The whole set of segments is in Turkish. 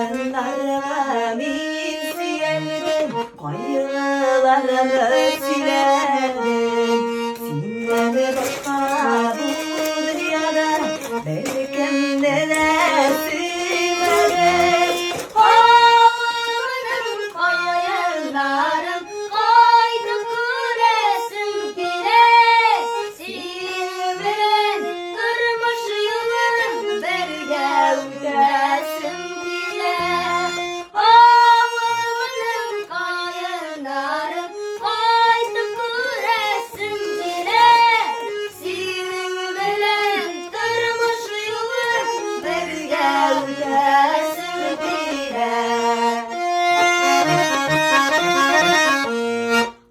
Kayınlarına minsiyelim, koyunlarını silelim. Senden başka bu dünyada belki neler Koyunlarım koydu kuresim bile, sivrin durmuş yılın berge üresim bile. Oğlumun koyunlarım koydu kuresim bile, sivrin durmuş yılın berge üresim bile.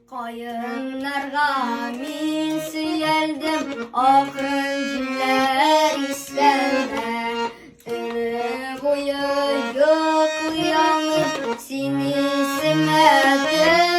Koyunlarga min suyeldim, akıncılar isteme. Ömrü boyu yok uyanır, seni sevmedim.